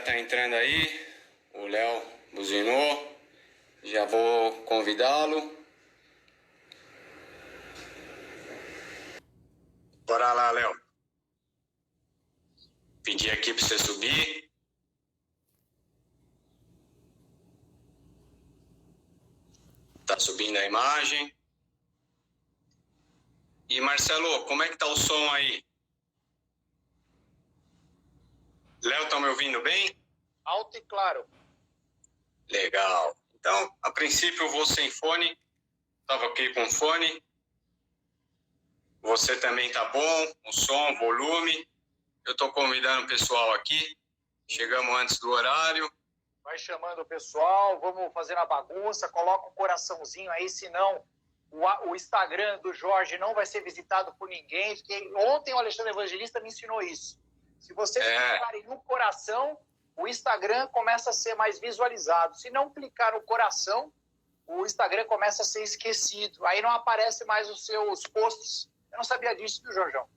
tá entrando aí. O Léo buzinou. Já vou convidá-lo. Bora lá, Léo. Pedi aqui pra você subir. Tá subindo a imagem. E Marcelo, como é que tá o som aí? Léo, tá me ouvindo bem? Alto e claro. Legal. Então, a princípio eu vou sem fone. Tava aqui com fone. Você também tá bom? O som, volume. Eu tô convidando o pessoal aqui. Chegamos antes do horário. Vai chamando o pessoal, vamos fazer a bagunça, coloca um coraçãozinho aí, senão o Instagram do Jorge não vai ser visitado por ninguém. Ontem o Alexandre Evangelista me ensinou isso. Se vocês clicarem no coração, o Instagram começa a ser mais visualizado. Se não clicar no coração, o Instagram começa a ser esquecido. Aí não aparece mais os seus posts. Eu não sabia disso, viu, Jorjão?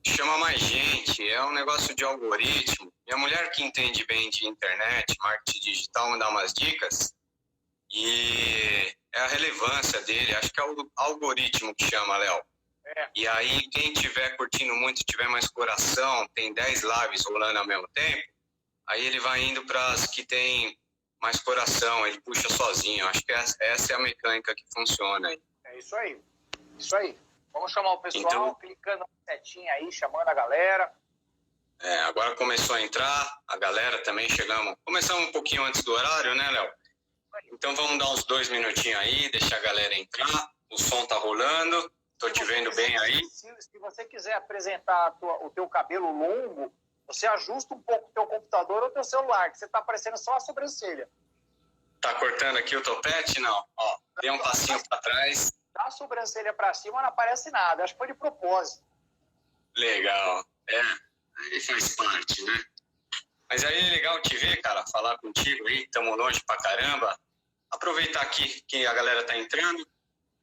Chama mais gente, é um negócio de algoritmo. Minha mulher que entende bem de internet, marketing digital, me dá umas dicas. E é a relevância dele, acho que é o algoritmo que chama, Léo. E aí, quem tiver curtindo muito, tiver mais coração, tem 10 lives rolando ao mesmo tempo, aí ele vai indo para as que tem mais coração, ele puxa sozinho. Acho que essa é a mecânica que funciona aí. É isso aí, isso aí. Vamos chamar o pessoal, então, clicando na setinha aí, chamando a galera. Agora começou a entrar, a galera também chegamos. Começamos um pouquinho antes do horário, né, Léo? Então vamos dar uns 2 minutinhos aí, deixar a galera entrar. O som tá rolando, tô te vendo bem aí. Se você quiser apresentar o teu cabelo longo, você ajusta um pouco o teu computador ou o teu celular, que você tá aparecendo só a sobrancelha. Tá cortando aqui o topete? Não. Ó, dei um passinho para trás. Dá a sobrancelha para cima, não aparece nada. Acho que foi de propósito. Legal. Aí faz parte, né? Mas aí é legal te ver, cara, falar contigo aí, estamos longe pra caramba. Aproveitar aqui que a galera tá entrando.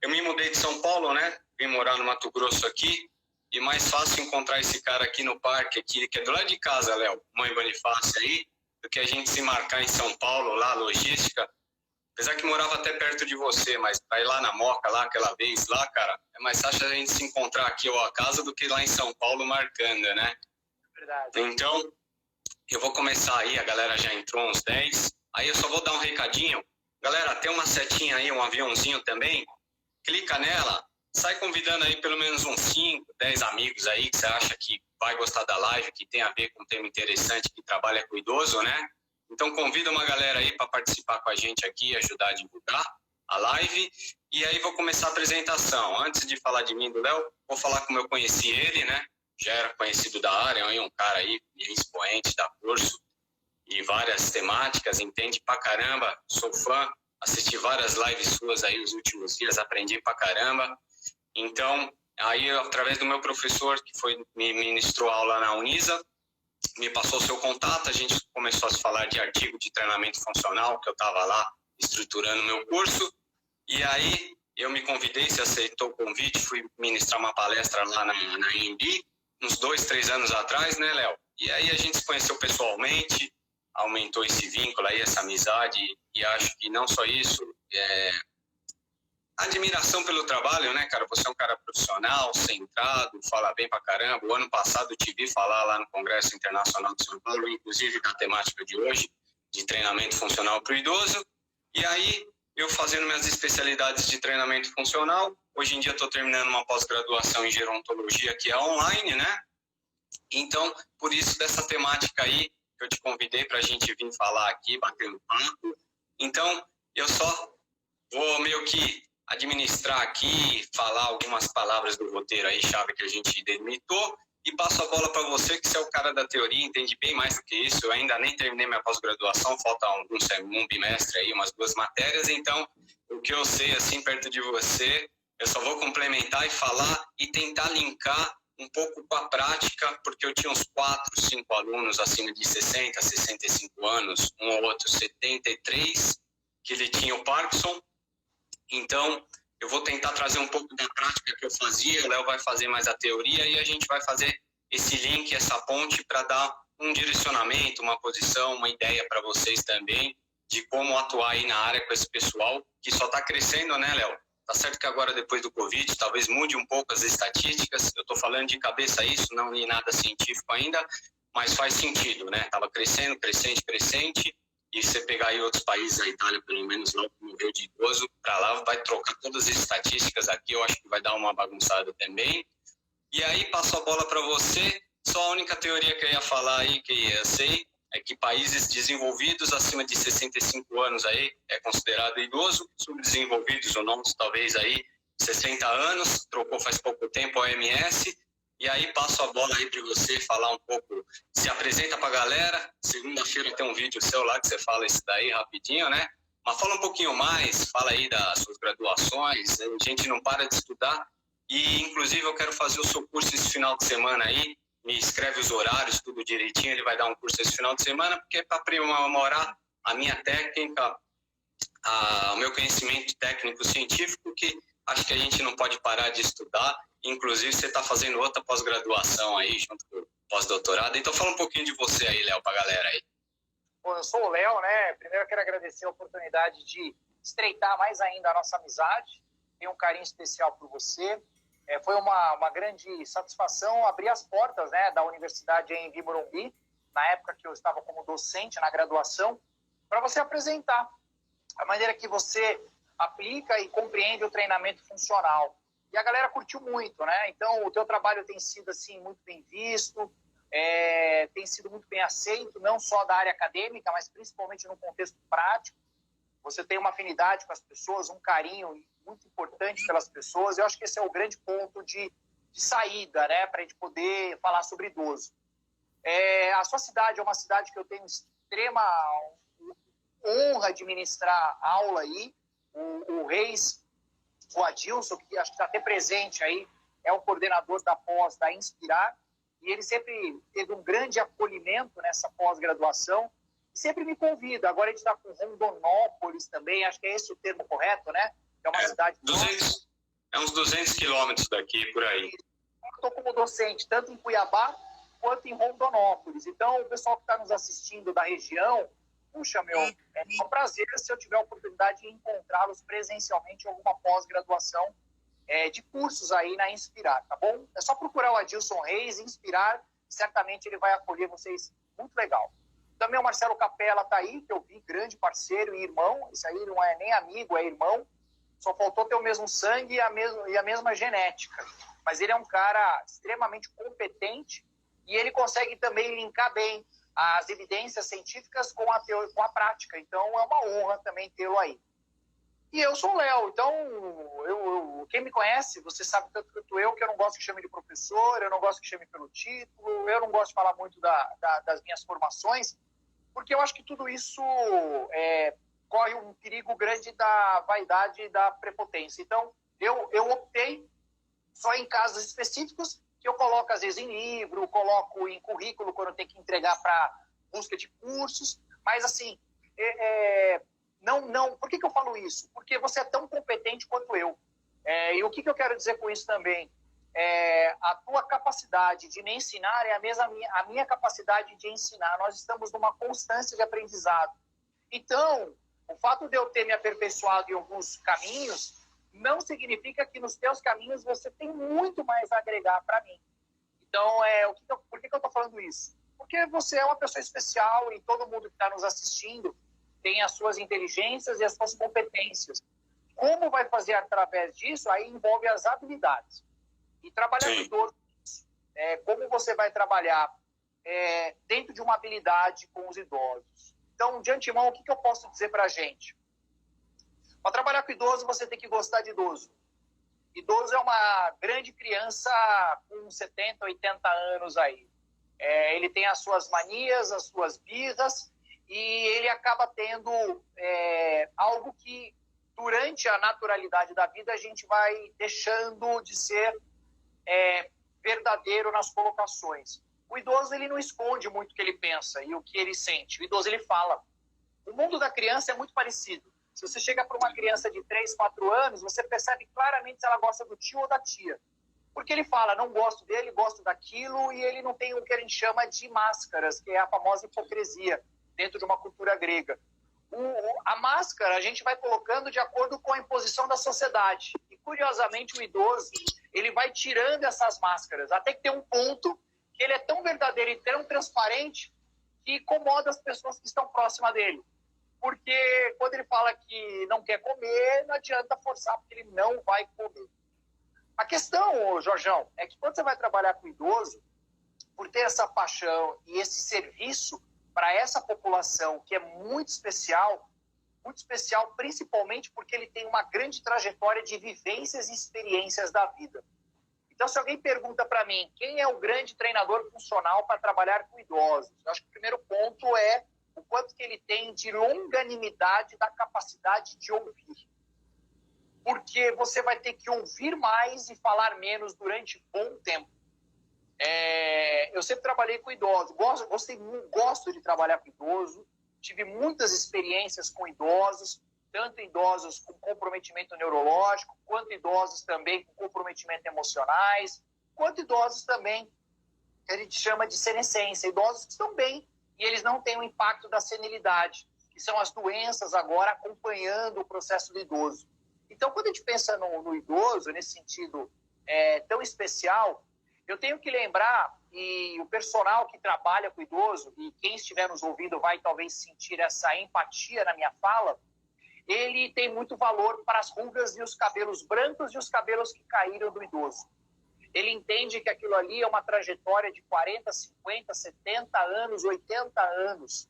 Eu me mudei de São Paulo, né? Vim morar no Mato Grosso aqui. E mais fácil encontrar esse cara aqui no parque, aqui, que é do lado de casa, Léo, Mãe Bonifácio aí, do que a gente se marcar em São Paulo, lá, logística. Apesar que morava até perto de você, mas pra ir lá na Moca, lá, aquela vez, lá, cara, é mais fácil a gente se encontrar aqui ou a casa do que lá em São Paulo marcando, né? Verdade. Então, eu vou começar aí, a galera já entrou uns 10. Aí eu só vou dar um recadinho. Galera, tem uma setinha aí, um aviãozinho também. Clica nela, sai convidando aí pelo menos uns 5, 10 amigos aí que você acha que vai gostar da live, que tem a ver com um tema interessante, que trabalha com idoso, né? Então convida uma galera aí para participar com a gente aqui, ajudar a divulgar a live. E aí vou começar a apresentação. Antes de falar de mim, do Léo, vou falar como eu conheci ele, né? Já era conhecido da área, um cara aí, expoente da curso e várias temáticas, entende pra caramba, sou fã, assisti várias lives suas aí os últimos dias, aprendi pra caramba. Então, aí através do meu professor, que me ministrou aula na Unisa, me passou o seu contato, a gente começou a se falar de artigo de treinamento funcional, que eu estava lá estruturando o meu curso, e aí eu me convidei, você aceitou o convite, fui ministrar uma palestra lá na IMB, uns 2, 3 anos atrás, né, Léo? E aí a gente se conheceu pessoalmente, aumentou esse vínculo aí, essa amizade, e acho que não só isso, admiração pelo trabalho, né, cara? Você é um cara profissional, centrado, fala bem pra caramba. O ano passado eu te vi falar lá no Congresso Internacional de São Paulo, inclusive na temática de hoje, de treinamento funcional pro idoso. E aí, eu fazendo minhas especialidades de treinamento funcional, hoje em dia estou terminando uma pós-graduação em gerontologia, que é online, né? Então, por isso dessa temática aí, que eu te convidei para a gente vir falar aqui, bater um papo. Então, eu só vou meio que administrar aqui, falar algumas palavras do roteiro aí, chave que a gente delimitou, e passo a bola para você, que você é o cara da teoria, entende bem mais do que isso. Eu ainda nem terminei minha pós-graduação, falta um bimestre aí, umas 2 matérias, então o que eu sei, assim, perto de você, eu só vou complementar e falar e tentar linkar um pouco com a prática, porque eu tinha uns 4, 5 alunos acima de 60, 65 anos, um ou outro 73, que ele tinha o Parkinson. Então, eu vou tentar trazer um pouco da prática que eu fazia, o Léo vai fazer mais a teoria e a gente vai fazer esse link, essa ponte para dar um direcionamento, uma posição, uma ideia para vocês também de como atuar aí na área com esse pessoal que só está crescendo, né, Léo? Tá certo que agora, depois do Covid, talvez mude um pouco as estatísticas. Eu estou falando de cabeça isso, não li nada científico ainda, mas faz sentido, né? Tava crescendo, crescente. E você pegar aí outros países, a Itália, pelo menos, lá morreu de idoso, para lá vai trocar todas as estatísticas aqui, eu acho que vai dar uma bagunçada também. E aí, passo a bola para você. Só a única teoria que eu ia falar aí, que eu sei, é que países desenvolvidos acima de 65 anos aí é considerado idoso, subdesenvolvidos ou não, talvez aí 60 anos, trocou faz pouco tempo a OMS. E aí passo a bola aí para você falar um pouco, se apresenta para a galera. Segunda-feira tem um vídeo seu lá que você fala isso daí rapidinho, né? Mas fala um pouquinho mais, fala aí das suas graduações, a gente não para de estudar. E inclusive eu quero fazer o seu curso esse final de semana aí, me escreve os horários, tudo direitinho, ele vai dar um curso esse final de semana, porque é para aprimorar a minha técnica, o meu conhecimento técnico-científico, que acho que a gente não pode parar de estudar. Inclusive, você está fazendo outra pós-graduação aí, junto com o pós-doutorado. Então, fala um pouquinho de você aí, Léo, para a galera aí. Bom, eu sou o Léo, né? Primeiro eu quero agradecer a oportunidade de estreitar mais ainda a nossa amizade. Tenho um carinho especial por você. Foi uma grande satisfação abrir as portas, né, da Universidade em Morumbi, na época que eu estava como docente na graduação, para você apresentar a maneira que você aplica e compreende o treinamento funcional. E a galera curtiu muito, né? Então, o teu trabalho tem sido, assim, muito bem visto, tem sido muito bem aceito, não só da área acadêmica, mas principalmente no contexto prático. Você tem uma afinidade com as pessoas, um carinho muito importante pelas pessoas. Eu acho que esse é o grande ponto de saída, né, para a gente poder falar sobre idoso. A sua cidade é uma cidade que eu tenho extrema honra de ministrar aula aí. O Reis, o Adilson, que acho que está até presente aí, é o coordenador da pós da Inspirar, e ele sempre teve um grande acolhimento nessa pós-graduação, e sempre me convida. Agora a gente está com Rondonópolis também, acho que é esse o termo correto, né? É uma cidade... 200, uns 200 quilômetros daqui, por aí. Eu estou como docente, tanto em Cuiabá quanto em Rondonópolis. Então, o pessoal que está nos assistindo da região, puxa, é um prazer se eu tiver a oportunidade de encontrá-los presencialmente em alguma pós-graduação de cursos aí na Inspirar, tá bom? É só procurar o Adilson Reis, Inspirar, certamente ele vai acolher vocês muito legal. Também o Marcelo Capella tá aí, que eu vi, grande parceiro e irmão. Isso aí não é nem amigo, é irmão. Só faltou ter o mesmo sangue e a mesma genética. Mas ele é um cara extremamente competente e ele consegue também linkar bem as evidências científicas com a prática. Então, é uma honra também tê-lo aí. E eu sou o Léo, então, quem me conhece, você sabe tanto quanto eu, que eu não gosto que chame de professor, eu não gosto que chame pelo título, eu não gosto de falar muito das minhas formações, porque eu acho que tudo isso corre um perigo grande da vaidade e da prepotência. Então, eu optei só em casos específicos, que eu coloco, às vezes, em livro, coloco em currículo, quando eu tenho que entregar para busca de cursos, mas, assim, não. Por que eu falo isso? Porque você é tão competente quanto eu. E o que eu quero dizer com isso também? A tua capacidade de me ensinar é a minha capacidade de ensinar. Nós estamos numa constância de aprendizado. Então, o fato de eu ter me aperfeiçoado em alguns caminhos não significa que nos teus caminhos você tem muito mais a agregar para mim. Então, por que eu estou falando isso? Porque você é uma pessoa especial e todo mundo que está nos assistindo tem as suas inteligências e as suas competências. Como vai fazer através disso? Aí envolve as habilidades. E trabalhar com idoso, como você vai trabalhar dentro de uma habilidade com os idosos. Então, de antemão, o que eu posso dizer para a gente? Para trabalhar com idoso, você tem que gostar de idoso. Idoso é uma grande criança com 70, 80 anos aí. Ele tem as suas manias, as suas birras, e ele acaba tendo algo que, durante a naturalidade da vida, a gente vai deixando de ser verdadeiro nas colocações. O idoso, ele não esconde muito o que ele pensa e o que ele sente. O idoso, ele fala. O mundo da criança é muito parecido. Se você chega para uma criança de 3, 4 anos, você percebe claramente se ela gosta do tio ou da tia. Porque ele fala, não gosto dele, gosto daquilo, e ele não tem o que a gente chama de máscaras, que é a famosa hipocrisia dentro de uma cultura grega. A máscara a gente vai colocando de acordo com a imposição da sociedade. E, curiosamente, o idoso ele vai tirando essas máscaras, até que tem um ponto que ele é tão verdadeiro e tão transparente que incomoda as pessoas que estão próximas dele. Porque quando ele fala que não quer comer, não adianta forçar, porque ele não vai comer. A questão, Jorjão, é que quando você vai trabalhar com o idoso, por ter essa paixão e esse serviço para essa população que é muito especial principalmente porque ele tem uma grande trajetória de vivências e experiências da vida. Então, se alguém pergunta para mim quem é o grande treinador funcional para trabalhar com idosos, eu acho que o primeiro ponto é o quanto que ele tem de longanimidade da capacidade de ouvir. Porque você vai ter que ouvir mais e falar menos durante bom tempo. Eu sempre trabalhei com idosos, gosto de trabalhar com idoso, tive muitas experiências com idosos, tanto idosos com comprometimento neurológico, quanto idosos também com comprometimento emocionais, quanto idosos também que a gente chama de senescência, idosos que estão bem e eles não têm o impacto da senilidade, que são as doenças agora acompanhando o processo do idoso. Então, quando a gente pensa no idoso, nesse sentido tão especial, eu tenho que lembrar, e o personal que trabalha com o idoso, e quem estiver nos ouvindo vai talvez sentir essa empatia na minha fala, ele tem muito valor para as rugas e os cabelos brancos e os cabelos que caíram do idoso. Ele entende que aquilo ali é uma trajetória de 40, 50, 70 anos, 80 anos,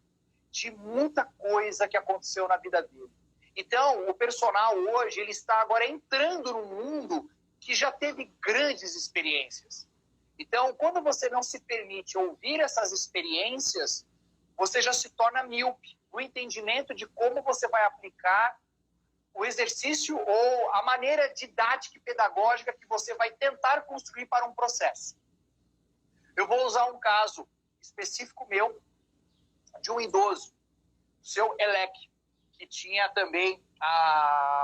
de muita coisa que aconteceu na vida dele. Então, o personal hoje, ele está agora entrando num mundo que já teve grandes experiências. Então, quando você não se permite ouvir essas experiências, você já se torna míope no entendimento de como você vai aplicar o exercício ou a maneira didática e pedagógica que você vai tentar construir para um processo. Eu vou usar um caso específico meu de um idoso, o seu Elec, que tinha também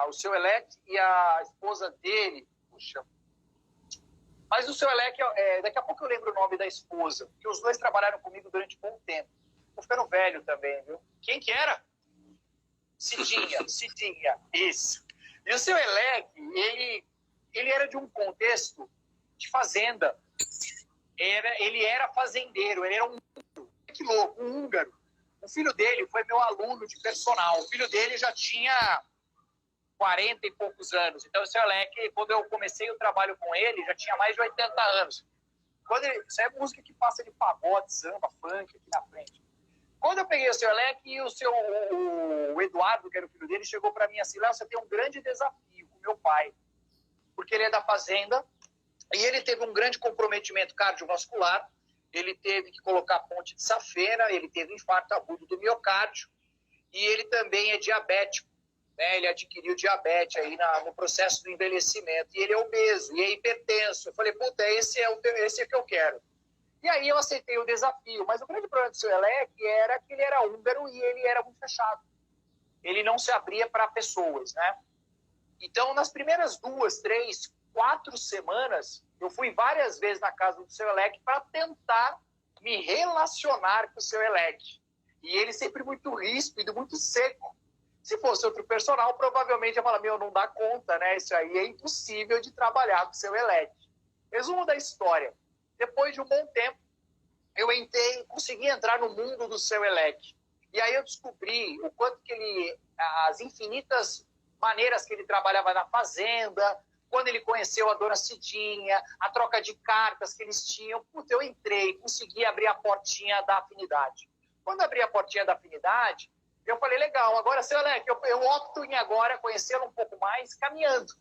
o seu Elec e a esposa dele. Puxa. Mas o seu Elec, daqui a pouco eu lembro o nome da esposa, que os dois trabalharam comigo durante um bom tempo. Tô ficando velho também, viu? Quem que era? Cidinha, isso. E o seu Elec, ele era de um contexto de fazenda. Ele era fazendeiro, ele era um húngaro. O filho dele foi meu aluno de personal. O filho dele já tinha 40 e poucos anos. Então, o seu Elec, quando eu comecei o trabalho com ele, já tinha mais de 80 anos. Isso é música que passa de pagode, samba, funk aqui na frente. Quando eu peguei o seu Elec e o Eduardo, que era o filho dele, chegou para mim assim, Léo, você tem um grande desafio com meu pai, porque ele é da fazenda e ele teve um grande comprometimento cardiovascular, ele teve que colocar ponte de safena, ele teve infarto agudo do miocárdio e ele também é diabético, né? Ele adquiriu diabetes aí no processo do envelhecimento e ele é obeso e é hipertenso. Eu falei, puta, esse é o que eu quero. E aí eu aceitei o desafio, mas o grande problema do seu Elec era que ele era húngaro e ele era muito fechado. Ele não se abria para pessoas, né? Então, nas primeiras 2, 3, 4 semanas, eu fui várias vezes na casa do seu Elec para tentar me relacionar com o seu Elec. E ele sempre muito ríspido, muito seco. Se fosse outro personal, provavelmente ia falar, não dá conta, né? Isso aí é impossível de trabalhar com o seu Elec. Resumo da história. Depois de um bom tempo, eu consegui entrar no mundo do seu Elec. E aí eu descobri o quanto que as infinitas maneiras que ele trabalhava na fazenda, quando ele conheceu a dona Cidinha, a troca de cartas que eles tinham. Eu entrei, consegui abrir a portinha da afinidade. Quando abri a portinha da afinidade, eu falei, legal, agora, seu Elec, eu opto em agora conhecê-lo um pouco mais caminhando.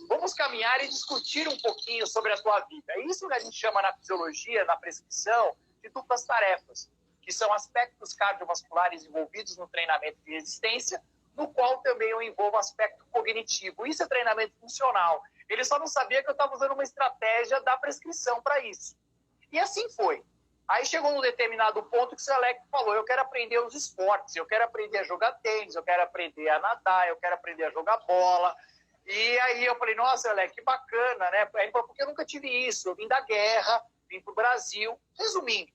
Vamos caminhar e discutir um pouquinho sobre a tua vida. É isso que a gente chama na fisiologia, na prescrição, de duplas tarefas, que são aspectos cardiovasculares envolvidos no treinamento de resistência, no qual também eu envolvo aspecto cognitivo. Isso é treinamento funcional. Ele só não sabia que eu estava usando uma estratégia da prescrição para isso. E assim foi. Aí chegou num determinado ponto que o seu Elec falou, eu quero aprender os esportes, eu quero aprender a jogar tênis, eu quero aprender a nadar, eu quero aprender a jogar bola. E aí eu falei, nossa, Alec, que bacana, né? Aí ele falou, porque eu nunca tive isso, eu vim da guerra, vim para o Brasil. Resumindo,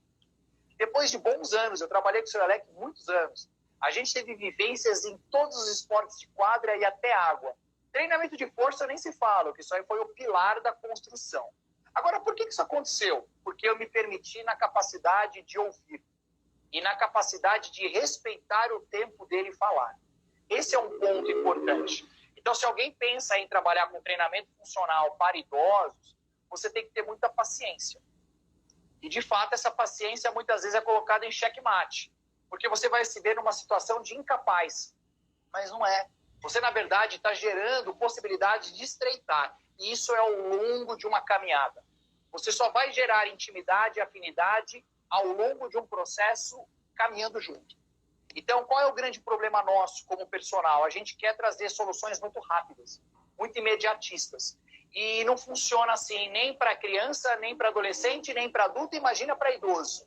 depois de bons anos, eu trabalhei com o seu Alec muitos anos, a gente teve vivências em todos os esportes de quadra e até água. Treinamento de força nem se fala, que isso aí foi o pilar da construção. Agora, por que isso aconteceu? Porque eu me permiti na capacidade de ouvir e na capacidade de respeitar o tempo dele falar. Esse é um ponto importante. Então, se alguém pensa em trabalhar com treinamento funcional para idosos, você tem que ter muita paciência. E, de fato, essa paciência muitas vezes é colocada em xeque-mate, porque você vai se ver numa situação de incapaz. Mas não é. Você, na verdade, está gerando possibilidade de estreitar. E isso é ao longo de uma caminhada. Você só vai gerar intimidade e afinidade ao longo de um processo caminhando junto. Então, qual é o grande problema nosso como personal? A gente quer trazer soluções muito rápidas, muito imediatistas. E não funciona assim nem para criança, nem para adolescente, nem para adulto, imagina para idoso.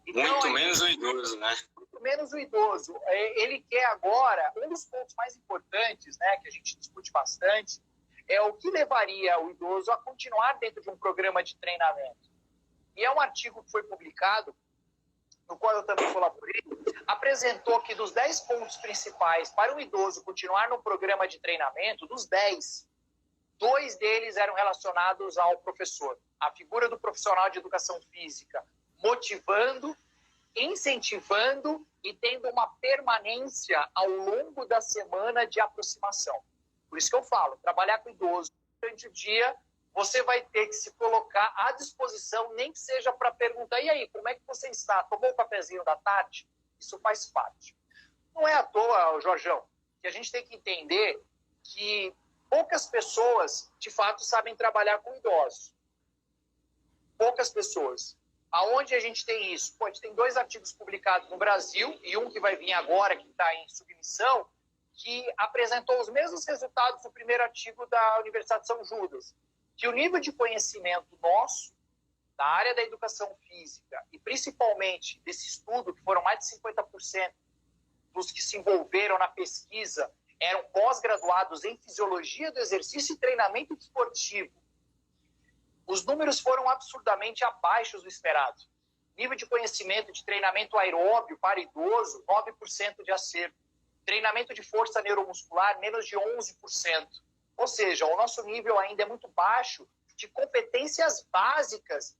Então, muito menos o idoso, né? Muito menos o idoso. Ele quer agora, um dos pontos mais importantes, né, que a gente discute bastante, é o que levaria o idoso a continuar dentro de um programa de treinamento. E é um artigo que foi publicado, no qual eu também colaborei, apresentou que dos 10 pontos principais para o idoso continuar no programa de treinamento, dos 10, 2 deles eram relacionados ao professor. A figura do profissional de educação física, motivando, incentivando e tendo uma permanência ao longo da semana de aproximação. Por isso que eu falo, trabalhar com idoso durante o dia, você vai ter que se colocar à disposição, nem que seja para perguntar, e aí, como é que você está? Tomou o cafezinho da tarde? Isso faz parte. Não é à toa, Jorjão, que a gente tem que entender que poucas pessoas, de fato, sabem trabalhar com idosos. Poucas pessoas. Aonde a gente tem isso? Pô, a gente tem 2 artigos publicados no Brasil, e um que vai vir agora, que está em submissão, que apresentou os mesmos resultados do primeiro artigo da Universidade de São Judas. Que o nível de conhecimento nosso, da área da educação física, e principalmente desse estudo, que foram mais de 50% dos que se envolveram na pesquisa, eram pós-graduados em fisiologia do exercício e treinamento esportivo. Os números foram absurdamente abaixo do esperado. Nível de conhecimento de treinamento aeróbio para idoso, 9% de acerto. Treinamento de força neuromuscular, menos de 11%. Ou seja, o nosso nível ainda é muito baixo de competências básicas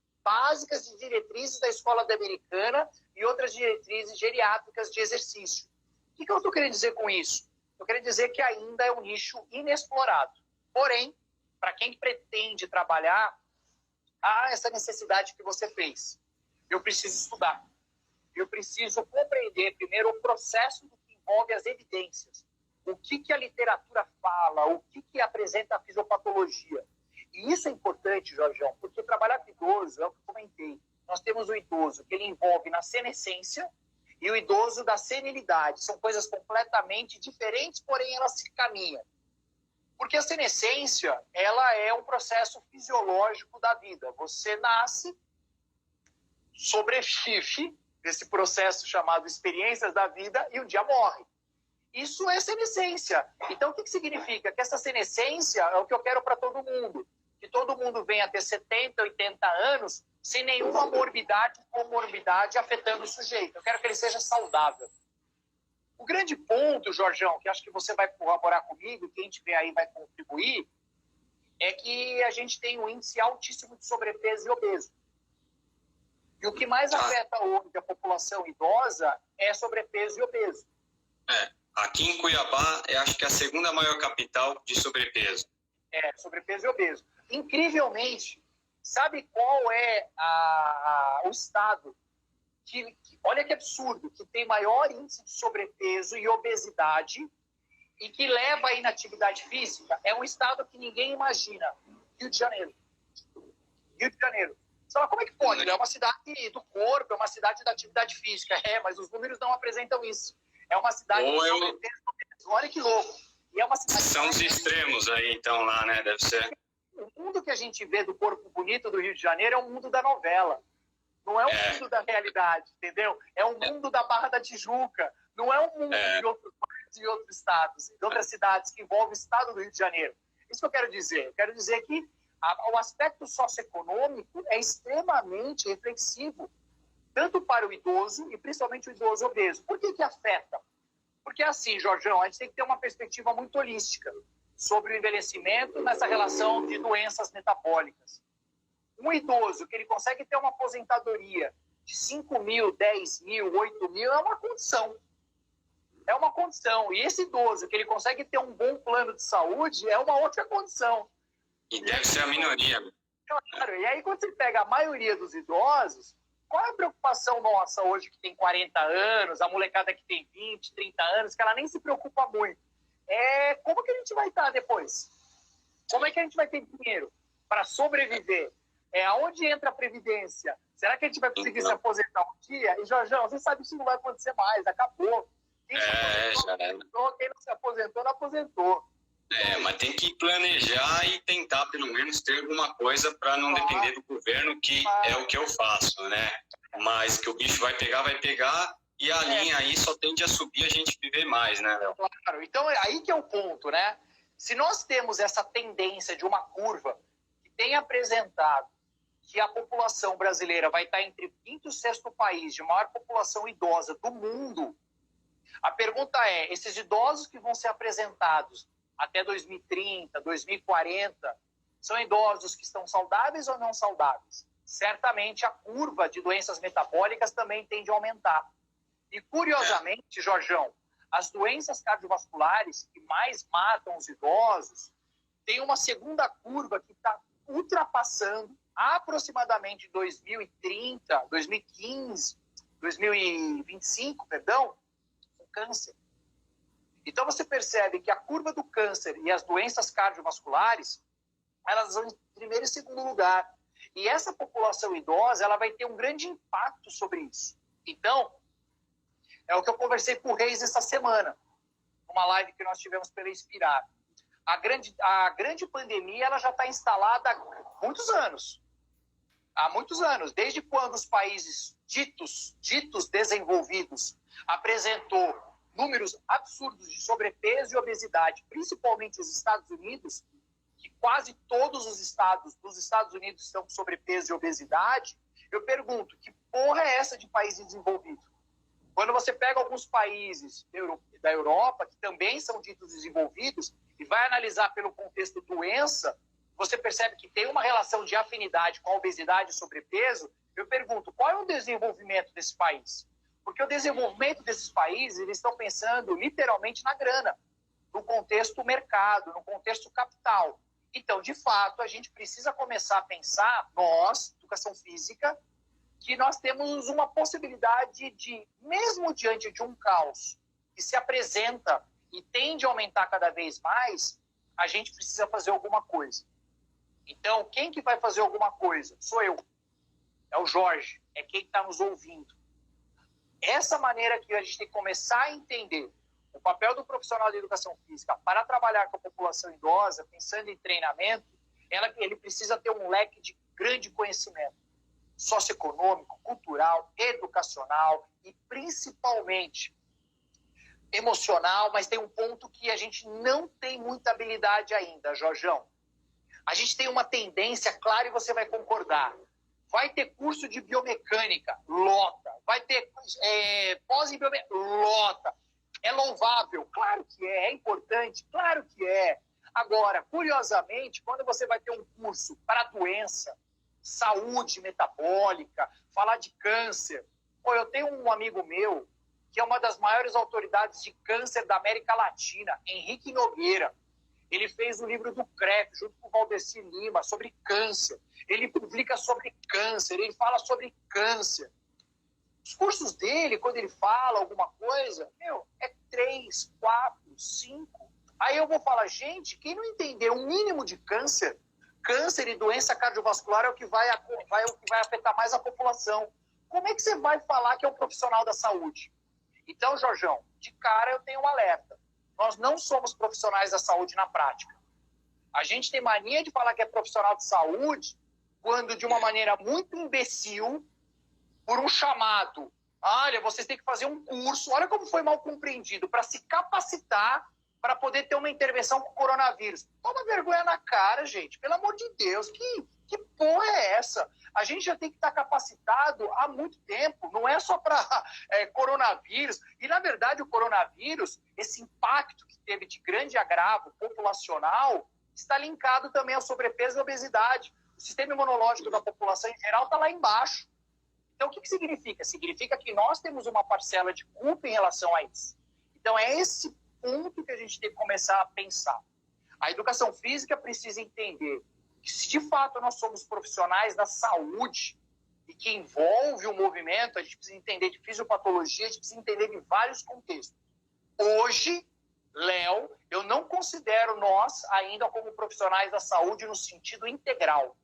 de diretrizes da escola americana e outras diretrizes geriátricas de exercício. O que eu estou querendo dizer com isso? Eu quero dizer que ainda é um nicho inexplorado. Porém, para quem pretende trabalhar, há essa necessidade que você fez. Eu preciso estudar. Eu preciso compreender primeiro o processo que envolve as evidências. O que a literatura fala, o que apresenta a fisiopatologia. E isso é importante, Jorjão, porque trabalhar com idoso, é o que eu comentei. Nós temos o idoso que ele envolve na senescência e o idoso da senilidade. São coisas completamente diferentes, porém elas se caminham. Porque a senescência, ela é um processo fisiológico da vida. Você nasce, sobrevive desse processo chamado experiências da vida e um dia morre. Isso é senescência. Então, o que significa? Que essa senescência é o que eu quero para todo mundo. Que todo mundo venha ter 70, 80 anos sem nenhuma comorbidade afetando o sujeito. Eu quero que ele seja saudável. O grande ponto, Jorjão, que acho que você vai corroborar comigo, quem tiver aí vai contribuir, é que a gente tem um índice altíssimo de sobrepeso e obeso. E o que mais afeta hoje a população idosa é sobrepeso e obeso. Aqui em Cuiabá, eu acho que é a segunda maior capital de sobrepeso. Sobrepeso e obeso. Incrivelmente, sabe qual é o estado que, olha que absurdo, que tem maior índice de sobrepeso e obesidade e que leva à inatividade física? É um estado que ninguém imagina. Rio de Janeiro. Rio de Janeiro. Você fala, como é que pode? É uma cidade do corpo, é uma cidade da atividade física. Mas os números não apresentam isso. É uma cidade de sobrepeso. Olha que louco. E é uma cidade. São os extremos aí, então, lá, né? Deve ser. O mundo que a gente vê do corpo bonito do Rio de Janeiro é um mundo da novela. Não é um mundo da realidade, entendeu? É um mundo da Barra da Tijuca. Não é um mundo de outros bairros de outros estados, de outras cidades que envolvem o estado do Rio de Janeiro. Isso que eu quero dizer. Eu quero dizer que o aspecto socioeconômico é extremamente reflexivo, tanto para o idoso e principalmente o idoso obeso. Por que afeta? Porque assim, Jorjão, a gente tem que ter uma perspectiva muito holística sobre o envelhecimento nessa relação de doenças metabólicas. Um idoso que ele consegue ter uma aposentadoria de 5 mil, 10 mil, 8 mil, é uma condição. É uma condição. E esse idoso que ele consegue ter um bom plano de saúde é uma outra condição. E deve ser a minoria. Claro. E aí, quando você pega a maioria dos idosos, qual é a preocupação nossa hoje que tem 40 anos, a molecada que tem 20, 30 anos, que ela nem se preocupa muito? Como que a gente vai estar depois? Como é que a gente vai ter dinheiro para sobreviver? Aonde entra a Previdência? Será que a gente vai conseguir se aposentar um dia? E, Jorjão, você sabe que isso não vai acontecer mais, acabou. Quem não se aposentou, não aposentou. Mas tem que planejar e tentar, pelo menos, ter alguma coisa para não depender do governo, que é o que eu faço, né? Mas que o bicho vai pegar, e a linha aí só tende a subir, a gente viver mais, né, Léo? Claro, então aí que é o ponto, né? Se nós temos essa tendência de uma curva que tem apresentado que a população brasileira vai estar entre o quinto e o sexto país de maior população idosa do mundo, a pergunta é, esses idosos que vão ser apresentados até 2030, 2040, são idosos que estão saudáveis ou não saudáveis? Certamente a curva de doenças metabólicas também tende a aumentar. E curiosamente, Jorjão, as doenças cardiovasculares que mais matam os idosos tem uma segunda curva que está ultrapassando aproximadamente 2030, 2015, 2025, perdão, o câncer. Então você percebe que a curva do câncer e as doenças cardiovasculares, elas vão em primeiro e segundo lugar. E essa população idosa, ela vai ter um grande impacto sobre isso. Então, é o que eu conversei com o Reis essa semana, numa live que nós tivemos pela Inspirar. A grande pandemia, ela já está instalada há muitos anos. Há muitos anos, desde quando os países ditos desenvolvidos apresentou números absurdos de sobrepeso e obesidade, principalmente os Estados Unidos, que quase todos os estados dos Estados Unidos estão com sobrepeso e obesidade, eu pergunto, que porra é essa de país desenvolvido? Quando você pega alguns países da Europa, que também são ditos desenvolvidos, e vai analisar pelo contexto doença, você percebe que tem uma relação de afinidade com a obesidade e sobrepeso. Eu pergunto, qual é o desenvolvimento desse país? Porque o desenvolvimento desses países, eles estão pensando literalmente na grana, no contexto mercado, no contexto capital. Então, de fato, a gente precisa começar a pensar, nós, educação física, que nós temos uma possibilidade de, mesmo diante de um caos que se apresenta e tende a aumentar cada vez mais, a gente precisa fazer alguma coisa. Então, quem que vai fazer alguma coisa? Sou eu. É o Jorge. É quem está nos ouvindo. Essa maneira que a gente tem que começar a entender o papel do profissional de educação física para trabalhar com a população idosa, pensando em treinamento, ele precisa ter um leque de grande conhecimento socioeconômico, cultural, educacional e principalmente emocional, mas tem um ponto que a gente não tem muita habilidade ainda, Jorjão. A gente tem uma tendência, claro, e você vai concordar. Vai ter curso de biomecânica, lota. Vai ter pós em biomecânica, lota. É louvável, claro que é importante, claro que é. Agora, curiosamente, quando você vai ter um curso para doença, saúde metabólica, falar de câncer. Eu tenho um amigo meu que é uma das maiores autoridades de câncer da América Latina, Henrique Nogueira. Ele fez o livro do CREF, junto com o Valdeci Lima, sobre câncer. Ele publica sobre câncer, ele fala sobre câncer. Os cursos dele, quando ele fala alguma coisa, é 3, 4, 5. Aí eu vou falar, gente, quem não entender o mínimo de câncer e doença cardiovascular é o que vai afetar mais a população. Como é que você vai falar que é um profissional da saúde? Então, Jorjão, de cara eu tenho um alerta. Nós não somos profissionais da saúde na prática. A gente tem mania de falar que é profissional de saúde quando, de uma maneira muito imbecil, por um chamado Olha, vocês têm que fazer um curso. Olha como foi mal compreendido, para se capacitar para poder ter uma intervenção com o coronavírus. Toma vergonha na cara, gente. Pelo amor de Deus, que porra é essa? A gente já tem que estar capacitado há muito tempo. Não é só para coronavírus. E, na verdade, o coronavírus, esse impacto que teve de grande agravo populacional, está linkado também ao sobrepeso e à obesidade. O sistema imunológico da população em geral está lá embaixo. Então, o que significa? Significa que nós temos uma parcela de culpa em relação a isso. Então, é esse ponto que a gente tem que começar a pensar. A educação física precisa entender que, se de fato nós somos profissionais da saúde e que envolve o movimento, a gente precisa entender de fisiopatologia, a gente precisa entender de vários contextos. Hoje, Léo, eu não considero nós ainda como profissionais da saúde no sentido integral.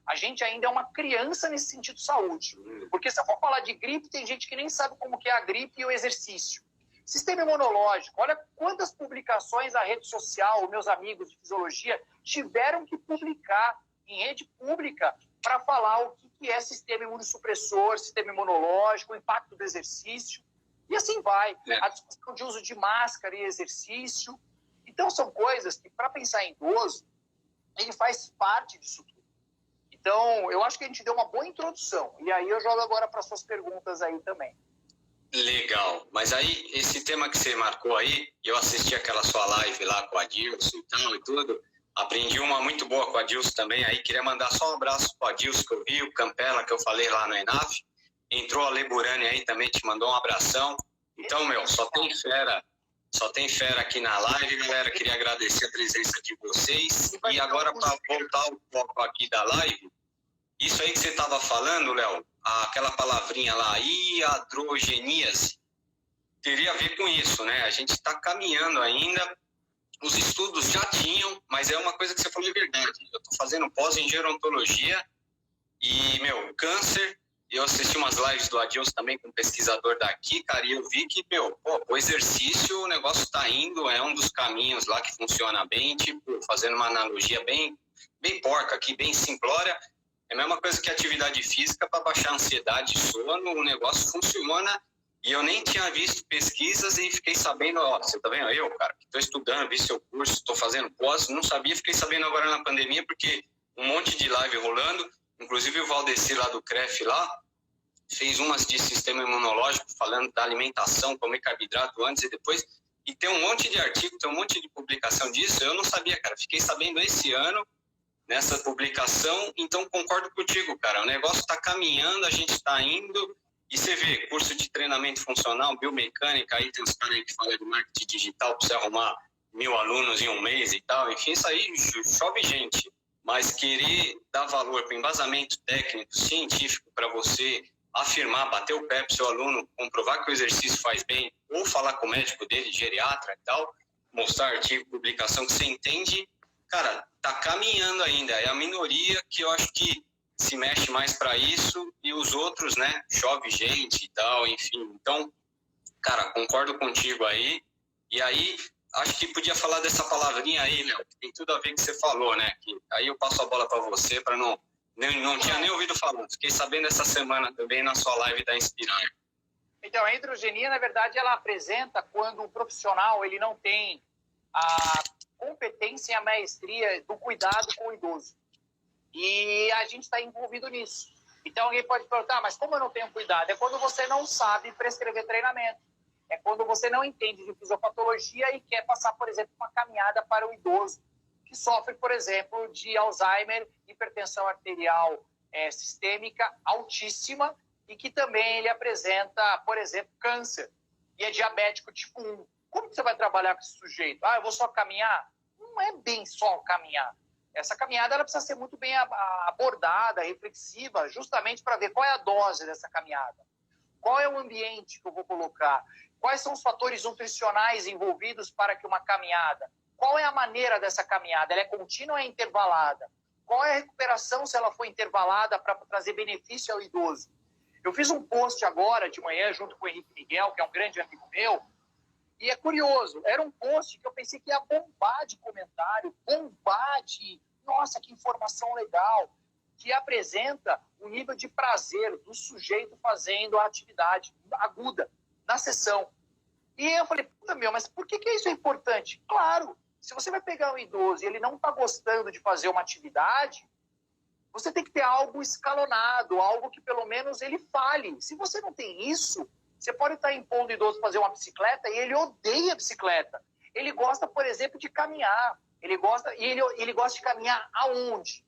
A gente ainda é uma criança nesse sentido de saúde. Porque se eu for falar de gripe, tem gente que nem sabe como que é a gripe e o exercício. Sistema imunológico, olha quantas publicações a rede social, meus amigos de fisiologia, tiveram que publicar em rede pública para falar o que é sistema imunossupressor, sistema imunológico, o impacto do exercício. E assim vai. A discussão de uso de máscara e exercício. Então, são coisas que, para pensar em idoso, ele faz parte disso tudo. Então, eu acho que a gente deu uma boa introdução. E aí eu jogo agora para suas perguntas aí também. Legal. Mas aí, esse tema que você marcou aí, eu assisti aquela sua live lá com a Adilson e tudo. Aprendi uma muito boa com a Adilson também. Aí queria mandar só um abraço para a Adilson que eu vi, o Campela que eu falei lá no ENAF. Entrou a Leburani aí também, te mandou um abração. Então, só tem fera aqui na live, galera. Queria agradecer a presença de vocês. E agora, para voltar o foco aqui da live, isso aí que você estava falando, Léo, aquela palavrinha lá, iatrogenias, teria a ver com isso, né? A gente está caminhando ainda, os estudos já tinham, mas é uma coisa que você falou de verdade. Eu estou fazendo pós em gerontologia e, câncer, eu assisti umas lives do Adilson também com um pesquisador daqui, cara, e eu vi que, o exercício, o negócio está indo, é um dos caminhos lá que funciona bem, tipo, fazendo uma analogia bem porca aqui, bem simplória. É a mesma coisa que atividade física para baixar a ansiedade e sono, o negócio funciona. E eu nem tinha visto pesquisas e fiquei sabendo, você tá vendo? Eu, cara, que estou estudando, vi seu curso, estou fazendo pós, não sabia, fiquei sabendo agora na pandemia, porque um monte de live rolando, inclusive o Valdeci lá do CREF lá, fez umas de sistema imunológico, falando da alimentação, comer carboidrato antes e depois, e tem um monte de artigo, tem um monte de publicação disso, eu não sabia, cara, fiquei sabendo esse ano, nessa publicação, então concordo contigo, cara, o negócio está caminhando, a gente está indo, e você vê, curso de treinamento funcional, biomecânica, aí tem uns caras aí que falam de marketing digital, para você arrumar 1000 alunos em um mês e tal, enfim, isso aí chove gente, mas querer dar valor para o embasamento técnico, científico, para você afirmar, bater o pé para o seu aluno, comprovar que o exercício faz bem, ou falar com o médico dele, geriatra e tal, mostrar artigo, publicação que você entende, cara, tá caminhando ainda, é a minoria que eu acho que se mexe mais para isso e os outros, né, chove gente e tal, enfim. Então, cara, concordo contigo aí. E aí, acho que podia falar dessa palavrinha aí, Léo, que tem tudo a ver com o que você falou, né? Que aí eu passo a bola para você, para não tinha nem ouvido falar. Fiquei sabendo essa semana também na sua live da Inspirar. Então, a androgenia, na verdade, ela apresenta quando o profissional ele não tem a competência e a maestria do cuidado com o idoso. E a gente está envolvido nisso. Então, alguém pode perguntar, mas como eu não tenho cuidado? É quando você não sabe prescrever treinamento. É quando você não entende de fisiopatologia e quer passar, por exemplo, uma caminhada para o idoso que sofre, por exemplo, de Alzheimer, hipertensão arterial sistêmica altíssima e que também ele apresenta, por exemplo, câncer e é diabético tipo 1. Como que você vai trabalhar com esse sujeito? Eu vou só caminhar? Não é bem só caminhar. Essa caminhada ela precisa ser muito bem abordada, reflexiva, justamente para ver qual é a dose dessa caminhada. Qual é o ambiente que eu vou colocar? Quais são os fatores nutricionais envolvidos para que uma caminhada? Qual é a maneira dessa caminhada? Ela é contínua ou é intervalada? Qual é a recuperação se ela for intervalada para trazer benefício ao idoso? Eu fiz um post agora de manhã junto com o Henrique Miguel, que é um grande amigo meu, e é curioso, era um post que eu pensei que ia bombar de comentário, bombar de, nossa, que informação legal. que apresenta o nível de prazer do sujeito fazendo a atividade aguda na sessão. E eu falei, puta meu, mas por que isso é importante? Claro, se você vai pegar um idoso e ele não está gostando de fazer uma atividade, você tem que ter algo escalonado, algo que pelo menos ele fale. Se você não tem isso, você pode estar impondo o idoso fazer uma bicicleta e ele odeia a bicicleta. Ele gosta, por exemplo, de caminhar. Ele gosta de caminhar aonde?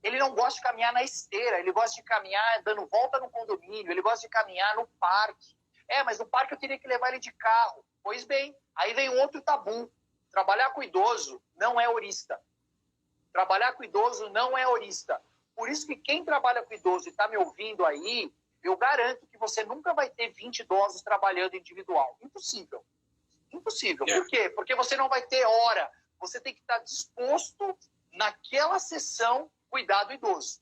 Ele não gosta de caminhar na esteira, ele gosta de caminhar dando volta no condomínio, ele gosta de caminhar no parque. Mas no parque eu teria que levar ele de carro. Pois bem, aí vem outro tabu. Trabalhar com idoso não é horista. Trabalhar com idoso não é horista. Por isso que quem trabalha com idoso e está me ouvindo aí, eu garanto que você nunca vai ter 20 idosos trabalhando individual. Impossível. Impossível. Por quê? Porque você não vai ter hora. Você tem que estar disposto naquela sessão cuidar do idoso.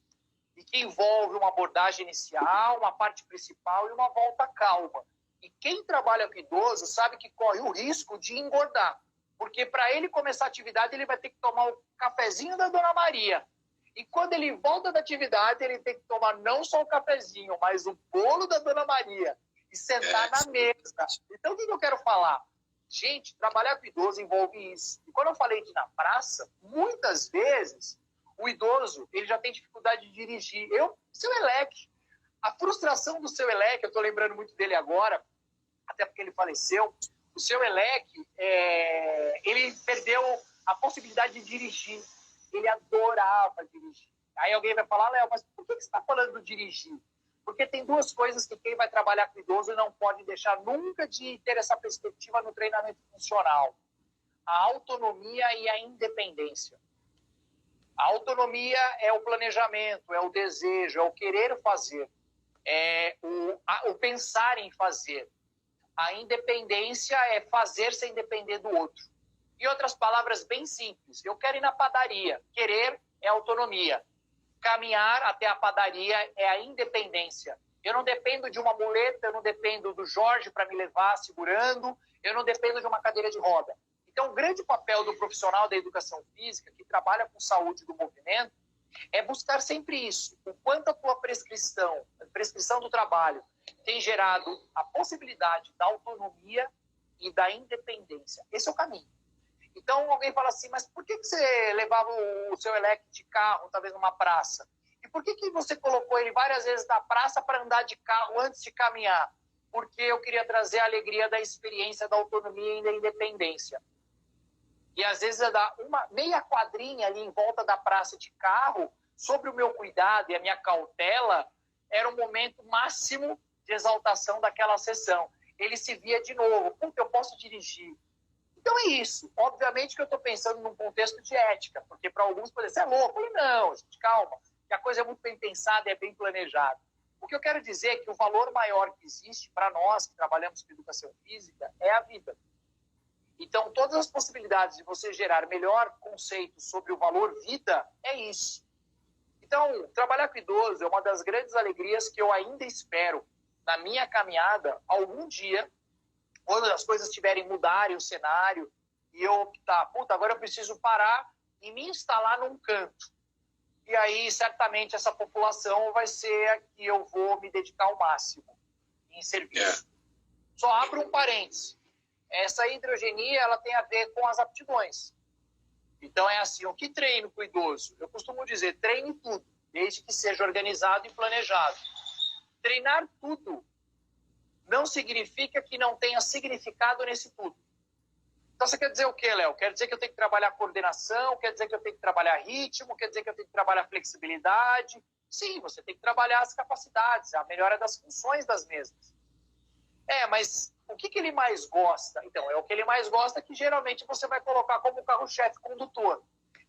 E que envolve uma abordagem inicial, uma parte principal e uma volta calma. E quem trabalha com idoso sabe que corre o risco de engordar. Porque para ele começar a atividade, ele vai ter que tomar o cafezinho da Dona Maria. E quando ele volta da atividade, ele tem que tomar não só o cafezinho, mas o bolo da Dona Maria. E sentar na mesa. Então, o que eu quero falar? Gente, trabalhar com idoso envolve isso. E quando eu falei de ir na praça, muitas vezes o idoso ele já tem dificuldade de dirigir. Seu Elec, a frustração do seu Elec, eu estou lembrando muito dele agora, até porque ele faleceu. O seu Elec, ele perdeu a possibilidade de dirigir. Ele adorava dirigir. Aí alguém vai falar, Léo, mas por que você está falando do dirigir? Porque tem duas coisas que quem vai trabalhar com idoso não pode deixar nunca de ter essa perspectiva no treinamento funcional. A autonomia e a independência. A autonomia é o planejamento, é o desejo, é o querer fazer, é o pensar em fazer. A independência é fazer sem depender do outro. Em outras palavras bem simples, eu quero ir na padaria. Querer é autonomia. Caminhar até a padaria é a independência. Eu não dependo de uma muleta, eu não dependo do Jorge para me levar segurando, eu não dependo de uma cadeira de roda. Então, o grande papel do profissional da educação física, que trabalha com saúde do movimento, é buscar sempre isso. O quanto a tua prescrição do trabalho, tem gerado a possibilidade da autonomia e da independência. Esse é o caminho. Então, alguém fala assim, mas por que você levava o seu Elec de carro, talvez numa praça? E por que você colocou ele várias vezes na praça para andar de carro antes de caminhar? Porque eu queria trazer a alegria da experiência, da autonomia e da independência. E às vezes dar uma meia quadrinha ali em volta da praça de carro, sobre o meu cuidado e a minha cautela, era o momento máximo de exaltação daquela sessão. Ele se via de novo, eu posso dirigir. Então é isso. Obviamente que eu estou pensando num contexto de ética, porque para alguns pode ser louco. Eu falei, não, gente, calma, que a coisa é muito bem pensada e é bem planejada. O que eu quero dizer é que o valor maior que existe para nós que trabalhamos com educação física é a vida. Então, todas as possibilidades de você gerar melhor conceito sobre o valor vida é isso. Então, trabalhar com idoso é uma das grandes alegrias que eu ainda espero na minha caminhada algum dia, quando as coisas tiverem mudarem o cenário e eu optar, agora eu preciso parar e me instalar num canto. E aí, certamente, essa população vai ser a que eu vou me dedicar ao máximo em serviço. Só abro um parênteses. Essa hidrogenia, ela tem a ver com as aptidões. Então, é assim, o que treino com o idoso? Eu costumo dizer, treine tudo, desde que seja organizado e planejado. Treinar tudo não significa que não tenha significado nesse tudo. Então, você quer dizer o quê, Léo? Quer dizer que eu tenho que trabalhar coordenação? Quer dizer que eu tenho que trabalhar ritmo? Quer dizer que eu tenho que trabalhar flexibilidade? Sim, você tem que trabalhar as capacidades, a melhora das funções das mesmas. Mas o que ele mais gosta? Então, é o que ele mais gosta que geralmente você vai colocar como carro-chefe condutor.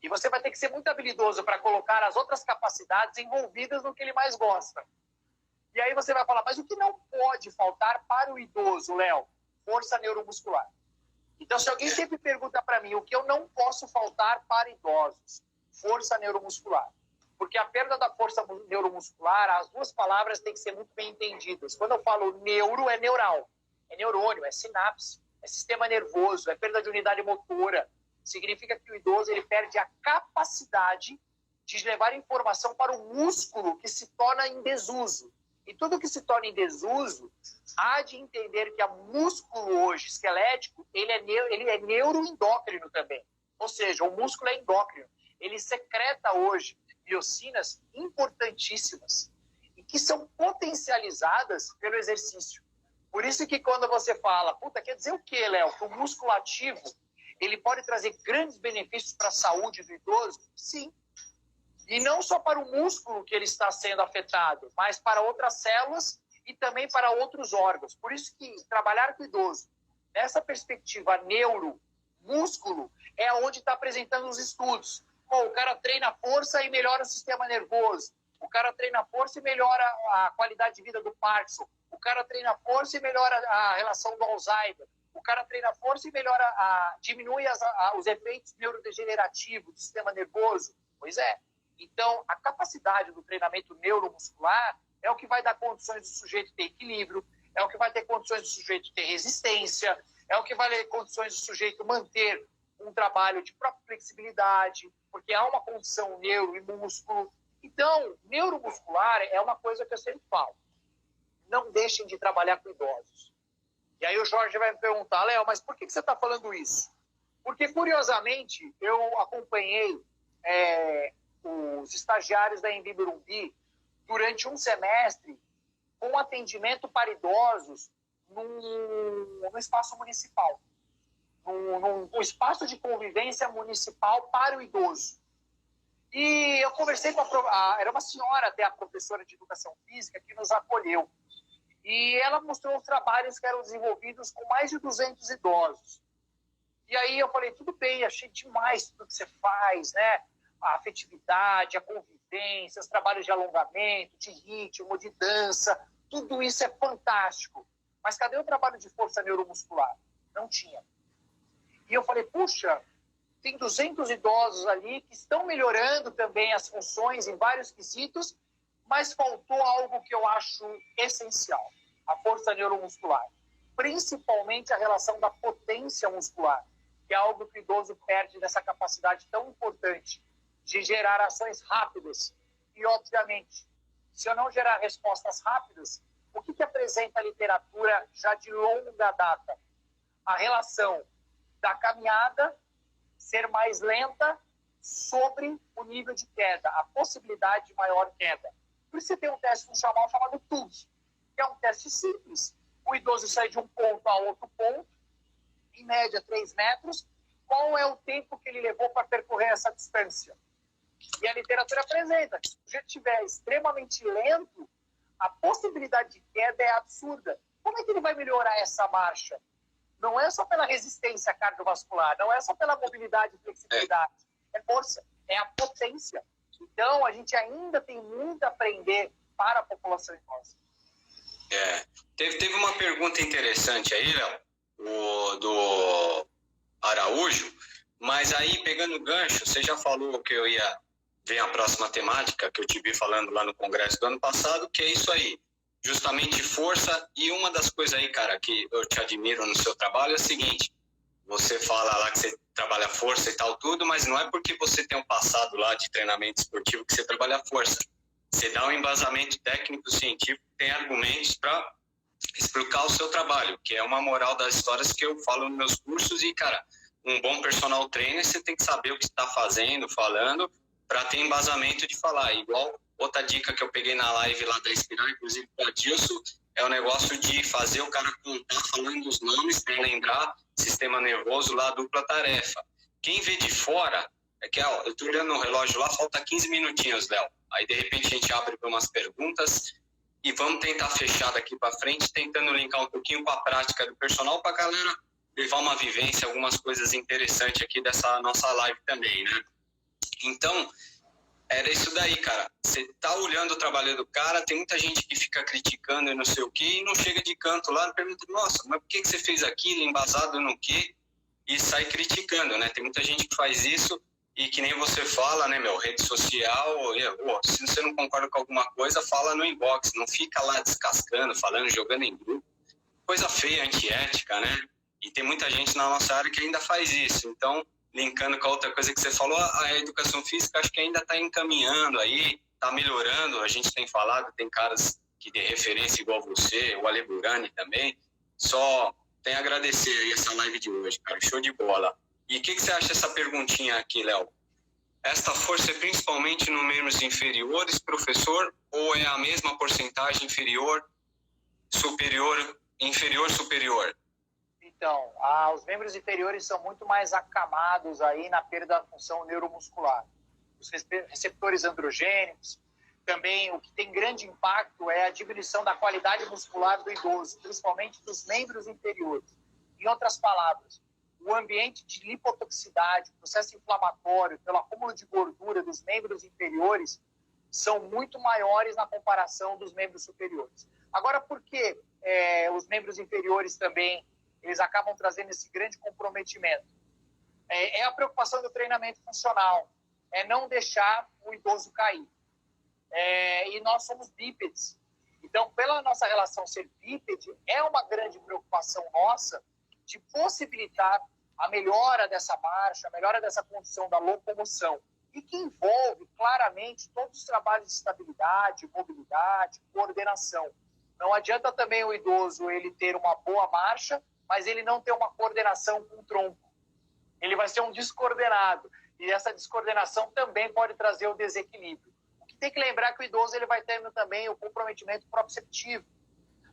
E você vai ter que ser muito habilidoso para colocar as outras capacidades envolvidas no que ele mais gosta. E aí você vai falar, mas o que não pode faltar para o idoso, Léo? Força neuromuscular. Então, se alguém sempre pergunta para mim o que eu não posso faltar para idosos, força neuromuscular. Porque a perda da força neuromuscular, as duas palavras têm que ser muito bem entendidas. Quando eu falo neuro, é neural. É neurônio, é sinapse, é sistema nervoso, é perda de unidade motora. Significa que o idoso ele perde a capacidade de levar informação para o músculo que se torna em desuso. E tudo que se torna em desuso, há de entender que o músculo hoje esquelético, ele é neuroendócrino também. Ou seja, o músculo é endócrino. Ele secreta hoje biocinas importantíssimas e que são potencializadas pelo exercício. Por isso que quando você fala, puta, quer dizer o quê, Léo? Que o músculo ativo, ele pode trazer grandes benefícios para a saúde do idoso? Sim. E não só para o músculo que ele está sendo afetado, mas para outras células e também para outros órgãos. Por isso que trabalhar com o idoso, nessa perspectiva neuro-músculo, é onde está apresentando os estudos. Bom, o cara treina força e melhora o sistema nervoso. O cara treina força e melhora a qualidade de vida do Parkinson. O cara treina força e melhora a relação do Alzheimer. O cara treina força e melhora, diminui os efeitos neurodegenerativos do sistema nervoso. Pois é. Então, a capacidade do treinamento neuromuscular é o que vai dar condições do sujeito ter equilíbrio, é o que vai ter condições do sujeito ter resistência, é o que vai ter condições do sujeito manter um trabalho de própria flexibilidade, porque há uma condição neuro e músculo. Então, neuromuscular é uma coisa que eu sempre falo. Não deixem de trabalhar com idosos. E aí o Jorge vai me perguntar, Léo, mas por que você está falando isso? Porque, curiosamente, eu acompanhei os estagiários da Embi Morumbi durante um semestre com atendimento para idosos num espaço municipal, num espaço de convivência municipal para o idoso. E eu conversei com era uma senhora, até a professora de educação física, que nos acolheu. E ela mostrou os trabalhos que eram desenvolvidos com mais de 200 idosos. E aí eu falei, tudo bem, achei demais tudo que você faz, né? A afetividade, a convivência, os trabalhos de alongamento, de ritmo, de dança, tudo isso é fantástico. Mas cadê o trabalho de força neuromuscular? Não tinha. E eu falei, puxa, tem 200 idosos ali que estão melhorando também as funções em vários quesitos, mas faltou algo que eu acho essencial, a força neuromuscular. Principalmente a relação da potência muscular, que é algo que o idoso perde nessa capacidade tão importante de gerar ações rápidas. E, obviamente, se eu não gerar respostas rápidas, o que apresenta a literatura já de longa data? A relação da caminhada ser mais lenta sobre o nível de queda, a possibilidade de maior queda. Por isso você tem um teste funcional chamado TUG, que é um teste simples. O idoso sai de um ponto a outro ponto, em média 3 metros. Qual é o tempo que ele levou para percorrer essa distância? E a literatura apresenta que se o sujeito estiver extremamente lento, a possibilidade de queda é absurda. Como é que ele vai melhorar essa marcha? Não é só pela resistência cardiovascular, não é só pela mobilidade e flexibilidade. É força, é a potência. Então, a gente ainda tem muito a aprender para a população idosa. Teve uma pergunta interessante aí, Léo, do Araújo, mas aí, pegando o gancho, você já falou que eu ia ver a próxima temática que eu te vi falando lá no congresso do ano passado, que é isso aí, justamente força. E uma das coisas aí, cara, que eu te admiro no seu trabalho é o seguinte: você fala lá que você trabalha força e tal, tudo, mas não é porque você tem um passado lá de treinamento esportivo que você trabalha força. Você dá um embasamento técnico, científico, tem argumentos para explicar o seu trabalho, que é uma moral das histórias que eu falo nos meus cursos. E, cara, um bom personal trainer, você tem que saber o que está fazendo, falando, para ter embasamento de falar. Igual outra dica que eu peguei na live lá da Inspirar, inclusive para Dilson, é o negócio de fazer o cara contar falando os nomes para lembrar sistema nervoso lá, dupla tarefa. Quem vê de fora, é que eu estou olhando no relógio lá, falta 15 minutinhos, Léo. Aí, de repente, a gente abre para umas perguntas e vamos tentar fechar daqui para frente, tentando linkar um pouquinho com a prática do personal para a galera levar uma vivência, algumas coisas interessantes aqui dessa nossa live também, né? Então, era isso daí, cara. Você tá olhando o trabalho do cara, tem muita gente que fica criticando e não sei o quê, e não chega de canto lá e pergunta, nossa, mas por que você fez aquilo, embasado no quê? E sai criticando, né? Tem muita gente que faz isso e que nem você fala, né, meu, rede social, se você não concorda com alguma coisa, fala no inbox, não fica lá descascando, falando, jogando em grupo. Coisa feia, antiética, né? E tem muita gente na nossa área que ainda faz isso. Então, linkando com a outra coisa que você falou, a educação física acho que ainda está encaminhando aí, está melhorando, a gente tem falado, tem caras que de referência igual você, o Ale Burani também, só tem a agradecer aí essa live de hoje, cara, show de bola. E o que você acha dessa perguntinha aqui, Léo? Esta força é principalmente nos membros inferiores, professor, ou é a mesma porcentagem inferior, superior? Então, os membros inferiores são muito mais acamados aí na perda da função neuromuscular. Os receptores androgênicos, também o que tem grande impacto é a diminuição da qualidade muscular do idoso, principalmente dos membros inferiores. Em outras palavras, o ambiente de lipotoxicidade, o processo inflamatório, pelo acúmulo de gordura dos membros inferiores, são muito maiores na comparação dos membros superiores. Agora, por que os membros inferiores também eles acabam trazendo esse grande comprometimento? É a preocupação do treinamento funcional, é não deixar o idoso cair. E nós somos bípedes. Então, pela nossa relação ser bípede, é uma grande preocupação nossa de possibilitar a melhora dessa marcha, a melhora dessa condição da locomoção, e que envolve claramente todos os trabalhos de estabilidade, mobilidade, coordenação. Não adianta também o idoso ele ter uma boa marcha, mas ele não ter uma coordenação com o tronco. Ele vai ser um descoordenado, e essa descoordenação também pode trazer o desequilíbrio. O que tem que lembrar é que o idoso ele vai tendo também o comprometimento proprioceptivo.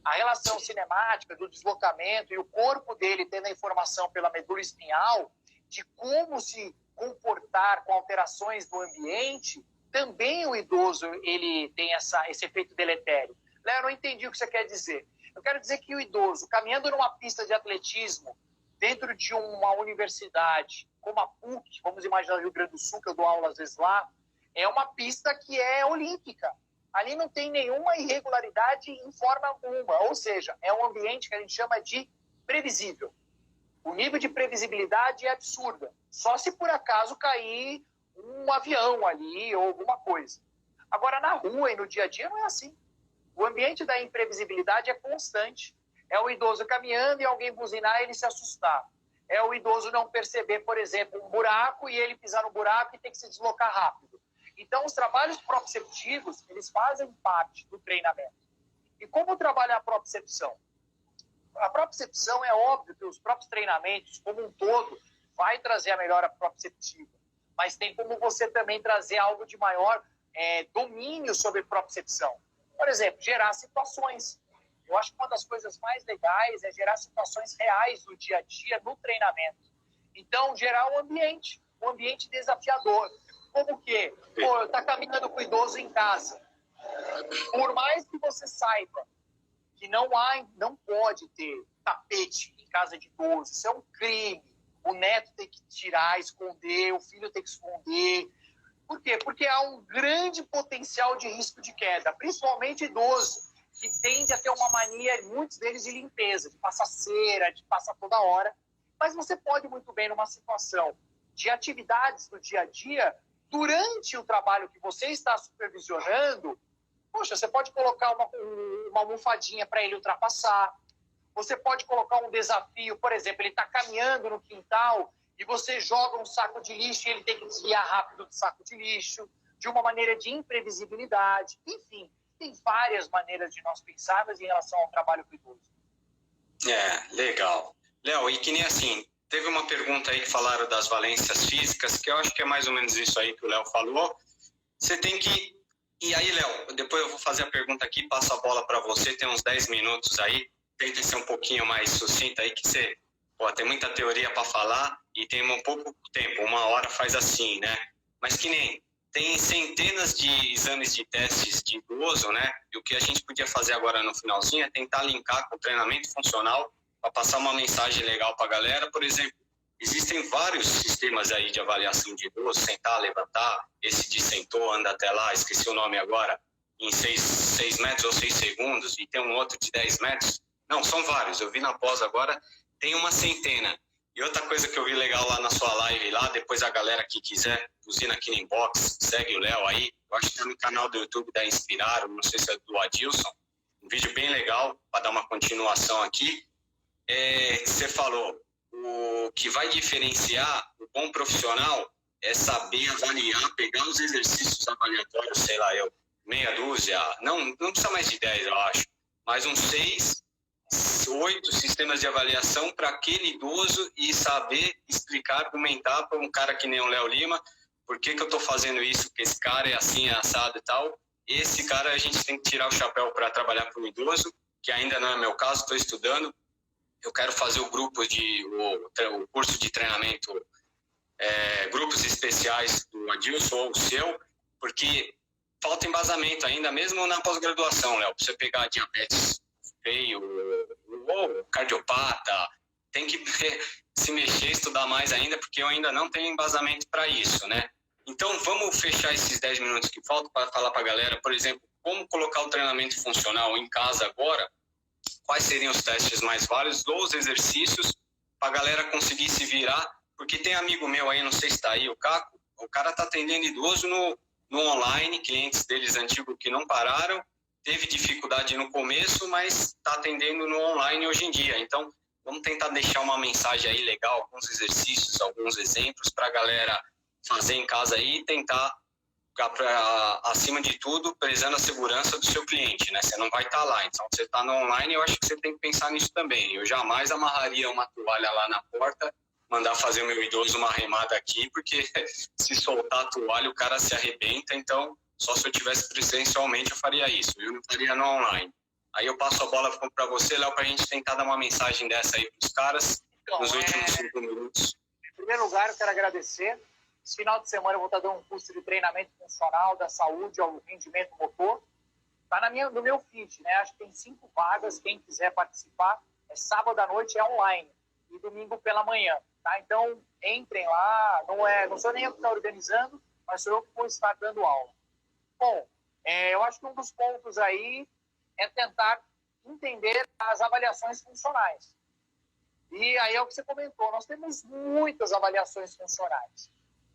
A relação cinemática do deslocamento e o corpo dele tendo a informação pela medula espinhal de como se comportar com alterações do ambiente, também o idoso ele tem esse efeito deletério. Léo, eu não entendi o que você quer dizer. Eu quero dizer que o idoso, caminhando numa pista de atletismo, dentro de uma universidade, como a PUC, vamos imaginar o Rio Grande do Sul, que eu dou aula às vezes lá, é uma pista que é olímpica. Ali não tem nenhuma irregularidade em forma alguma, ou seja, é um ambiente que a gente chama de previsível. O nível de previsibilidade é absurda, só se por acaso cair um avião ali ou alguma coisa. Agora, na rua e no dia a dia não é assim. O ambiente da imprevisibilidade é constante. É o idoso caminhando e alguém buzinar e ele se assustar. É o idoso não perceber, por exemplo, um buraco e ele pisar no buraco e ter que se deslocar rápido. Então, os trabalhos proprioceptivos, eles fazem parte do treinamento. E como trabalha a propriocepção? A propriocepção é óbvio que os próprios treinamentos, como um todo, vai trazer a melhora proprioceptiva. Mas tem como você também trazer algo de maior domínio sobre propriocepção. Por exemplo, gerar situações. Eu acho que uma das coisas mais legais é gerar situações reais do dia a dia no treinamento. Então, gerar um ambiente desafiador. Como que? Tá caminhando com o idoso em casa. Por mais que você saiba que não pode ter tapete em casa de idoso, isso é um crime. O neto tem que tirar, esconder, o filho tem que esconder. Por quê? Porque há um grande potencial de risco de queda, principalmente idoso, que tende a ter uma mania, muitos deles, de limpeza, de passar cera, de passar toda hora. Mas você pode muito bem, numa situação de atividades do dia a dia, durante o trabalho que você está supervisionando, poxa, você pode colocar uma almofadinha para ele ultrapassar. Você pode colocar um desafio, por exemplo, ele está caminhando no quintal e você joga um saco de lixo e ele tem que desviar rápido do saco de lixo, de uma maneira de imprevisibilidade. Enfim, tem várias maneiras de nós pensarmos em relação ao trabalho com idoso. Legal. Léo, e que nem assim, teve uma pergunta aí que falaram das valências físicas, que eu acho que é mais ou menos isso aí que o Léo falou. Você tem que... E aí, Léo, depois eu vou fazer a pergunta aqui, passo a bola para você, tem uns 10 minutos aí, tenta ser um pouquinho mais sucinta aí, que você tem muita teoria para falar e tem um pouco tempo, 1 hora faz assim, né? Mas que nem, tem centenas de exames de testes de idoso, né? E o que a gente podia fazer agora no finalzinho é tentar linkar com o treinamento funcional para passar uma mensagem legal para a galera. Por exemplo, existem vários sistemas aí de avaliação de idoso, sentar, levantar, esse de sentou, anda até lá, esqueci o nome agora, em 6 metros ou 6 segundos, e tem um outro de 10 metros. Não, são vários, eu vi na pós agora, tem uma centena. E outra coisa que eu vi legal lá na sua live, lá, depois a galera que quiser, buzina aqui no inbox, segue o Léo aí, eu acho que é no canal do YouTube da Inspirar, não sei se é do Adilson, um vídeo bem legal, para dar uma continuação aqui. Você falou, o que vai diferenciar o bom profissional é saber avaliar, pegar os exercícios avaliatórios, sei lá, meia dúzia, não precisa mais de 10, eu acho, mas uns 6, 8 sistemas de avaliação para aquele idoso e saber explicar, argumentar para um cara que nem o Léo Lima, por que eu estou fazendo isso, porque esse cara é assim, é assado e tal. Esse cara a gente tem que tirar o chapéu para trabalhar com o idoso, que ainda não é meu caso, estou estudando. Eu quero fazer o curso de treinamento, grupos especiais do Adilson ou o seu, porque falta embasamento ainda, mesmo na pós-graduação, Léo. Pra você pegar diabetes feio, ou cardiopata, tem que se mexer, estudar mais ainda, porque eu ainda não tenho embasamento para isso, né? Então, vamos fechar esses 10 minutos que faltam para falar para a galera, por exemplo, como colocar o treinamento funcional em casa agora, quais seriam os testes mais válidos, os exercícios, para a galera conseguir se virar, porque tem amigo meu aí, não sei se está aí, o Caco, o cara está atendendo idoso no online, clientes deles antigos que não pararam, teve dificuldade no começo, mas está atendendo no online hoje em dia. Então, vamos tentar deixar uma mensagem aí legal, alguns exercícios, alguns exemplos para a galera fazer em casa aí e tentar, acima de tudo, prezando a segurança do seu cliente, né? Você não vai estar lá, então você está no online, eu acho que você tem que pensar nisso também. Eu jamais amarraria uma toalha lá na porta, mandar fazer o meu idoso uma remada aqui, porque se soltar a toalha o cara se arrebenta, então só se eu tivesse presencialmente eu faria isso, eu não faria no online. Aí eu passo a bola para você, Léo, para a gente tentar dar uma mensagem dessa aí para os caras nos últimos 5 minutos. Em primeiro lugar, eu quero agradecer. Esse final de semana eu vou estar dando um curso de treinamento funcional da saúde ao rendimento motor. Está no meu feed, né? Acho que tem 5 vagas, quem quiser participar. É sábado à noite, é online, e domingo pela manhã. Tá? Então, entrem lá, não sou nem eu que estou organizando, mas sou eu que vou estar dando aula. Bom, eu acho que um dos pontos aí é tentar entender as avaliações funcionais. E aí é o que você comentou, nós temos muitas avaliações funcionais.